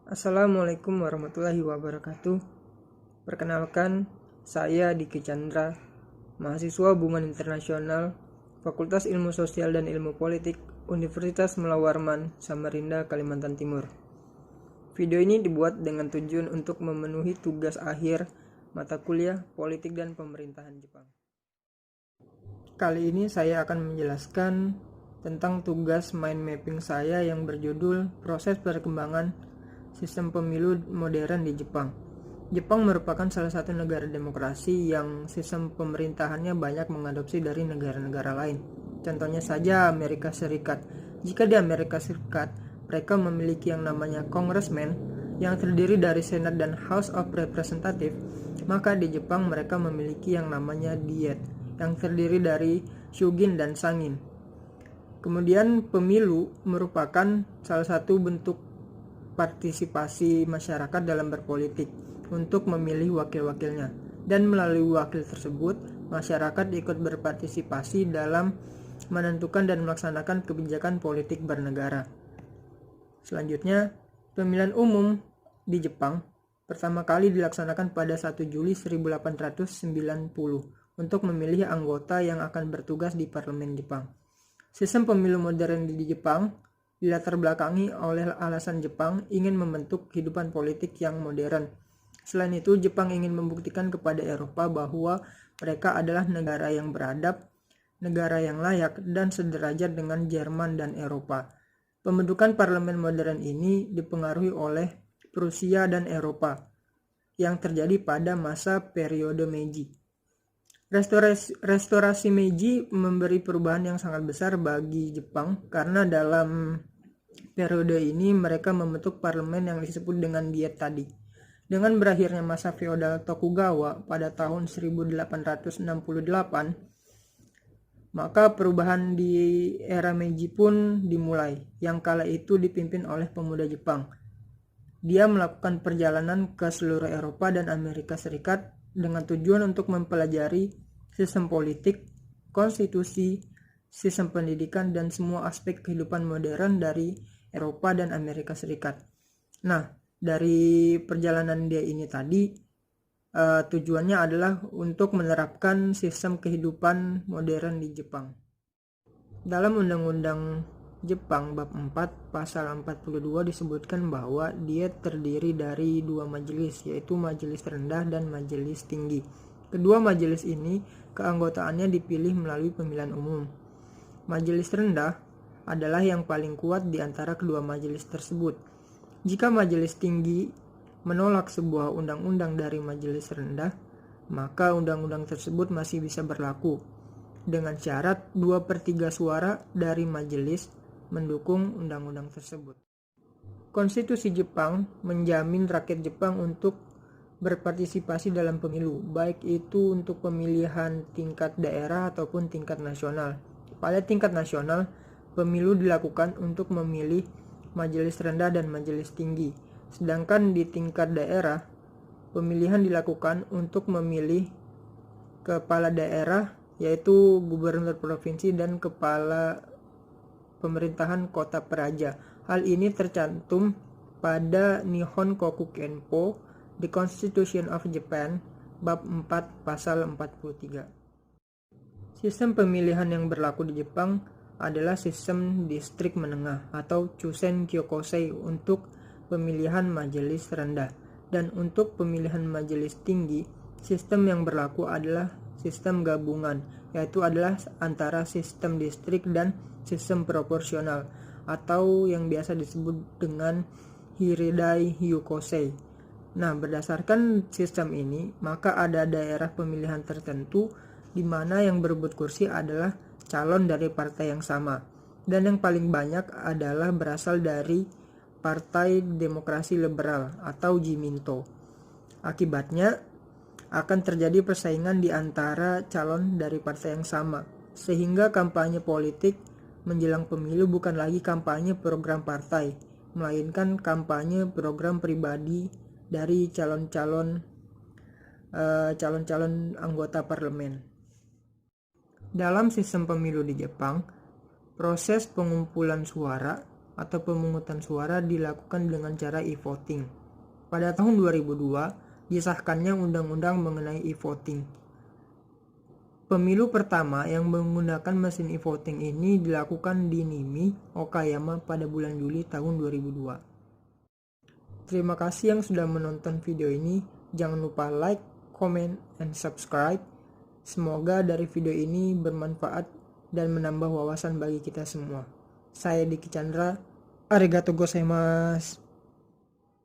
Assalamualaikum warahmatullahi wabarakatuh. Perkenalkan, saya Diki Chandra, mahasiswa Hubungan Internasional, Fakultas Ilmu Sosial dan Ilmu Politik, Universitas Mula Warman, Samarinda, Kalimantan Timur. Video ini dibuat dengan tujuan untuk memenuhi tugas akhir mata kuliah Politik dan Pemerintahan Jepang. Kali ini saya akan menjelaskan tentang tugas mind mapping saya yang berjudul Proses Perkembangan Sistem Pemilu Modern di Jepang. Jepang merupakan salah satu negara demokrasi yang sistem pemerintahannya banyak mengadopsi dari negara-negara lain. Contohnya saja Amerika Serikat. Jika di Amerika Serikat, mereka memiliki yang namanya Congressman yang terdiri dari Senat dan House of Representatives, maka di Jepang mereka memiliki yang namanya Diet yang terdiri dari Shugin dan Sangin. Kemudian pemilu merupakan salah satu bentuk partisipasi masyarakat dalam berpolitik untuk memilih wakil-wakilnya, dan melalui wakil tersebut masyarakat ikut berpartisipasi dalam menentukan dan melaksanakan kebijakan politik bernegara. Selanjutnya, pemilihan umum di Jepang pertama kali dilaksanakan pada 1 Juli 1890 untuk memilih anggota yang akan bertugas di parlemen Jepang. Sistem pemilu modern di Jepang dilatar belakangi oleh alasan Jepang ingin membentuk kehidupan politik yang modern. Selain itu, Jepang ingin membuktikan kepada Eropa bahwa mereka adalah negara yang beradab, negara yang layak, dan sederajat dengan Jerman dan Eropa. Pembentukan parlemen modern ini dipengaruhi oleh Prusia dan Eropa yang terjadi pada masa periode Meiji. Restorasi Meiji memberi perubahan yang sangat besar bagi Jepang karena dalam periode ini mereka membentuk parlemen yang disebut dengan Diet tadi. Dengan berakhirnya masa feodal Tokugawa pada tahun 1868, maka perubahan di era Meiji pun dimulai, yang kala itu dipimpin oleh pemuda Jepang. Dia melakukan perjalanan ke seluruh Eropa dan Amerika Serikat dengan tujuan untuk mempelajari sistem politik, konstitusi, sistem pendidikan, dan semua aspek kehidupan modern dari Eropa dan Amerika Serikat. Nah, dari perjalanan dia ini tadi, tujuannya adalah untuk menerapkan sistem kehidupan modern di Jepang. Dalam Undang-Undang Jepang bab 4 pasal 42 disebutkan bahwa dia terdiri dari dua majelis, yaitu majelis rendah dan majelis tinggi. Kedua majelis ini keanggotaannya dipilih melalui pemilihan umum. Majelis rendah adalah yang paling kuat di antara kedua majelis tersebut. Jika majelis tinggi menolak sebuah undang-undang dari majelis rendah, maka undang-undang tersebut masih bisa berlaku dengan syarat 2/3 suara dari majelis mendukung undang-undang tersebut. Konstitusi Jepang menjamin rakyat Jepang untuk berpartisipasi dalam pemilu, baik itu untuk pemilihan tingkat daerah ataupun tingkat nasional. Pada tingkat nasional, pemilu dilakukan untuk memilih majelis rendah dan majelis tinggi. Sedangkan di tingkat daerah, pemilihan dilakukan untuk memilih kepala daerah, yaitu gubernur provinsi dan kepala pemerintahan kota peraja. Hal ini tercantum pada Nihon Koku Kenpo, The Constitution of Japan, bab 4 pasal 43. Sistem pemilihan yang berlaku di Jepang adalah sistem distrik menengah atau Chusen Kyokosei untuk pemilihan majelis rendah, dan untuk pemilihan majelis tinggi, sistem yang berlaku adalah sistem gabungan, yaitu adalah antara sistem distrik dan sistem proporsional atau yang biasa disebut dengan Hiridai Hyukosei. Nah, berdasarkan sistem ini, maka ada daerah pemilihan tertentu di mana yang berebut kursi adalah calon dari partai yang sama, dan yang paling banyak adalah berasal dari Partai Demokrasi Liberal atau Jiminto. Akibatnya akan terjadi persaingan di antara calon dari partai yang sama, sehingga kampanye politik menjelang pemilu bukan lagi kampanye program partai, melainkan kampanye program pribadi dari calon-calon anggota parlemen. Dalam sistem pemilu di Jepang, proses pengumpulan suara atau pemungutan suara dilakukan dengan cara e-voting. Pada tahun 2002, disahkannya undang-undang mengenai e-voting. Pemilu pertama yang menggunakan mesin e-voting ini dilakukan di Nimi, Okayama pada bulan Juli tahun 2002. Terima kasih yang sudah menonton video ini. Jangan lupa like, comment, and subscribe. Semoga dari video ini bermanfaat dan menambah wawasan bagi kita semua. Saya Diki Chandra. Arigatou gozaimasu.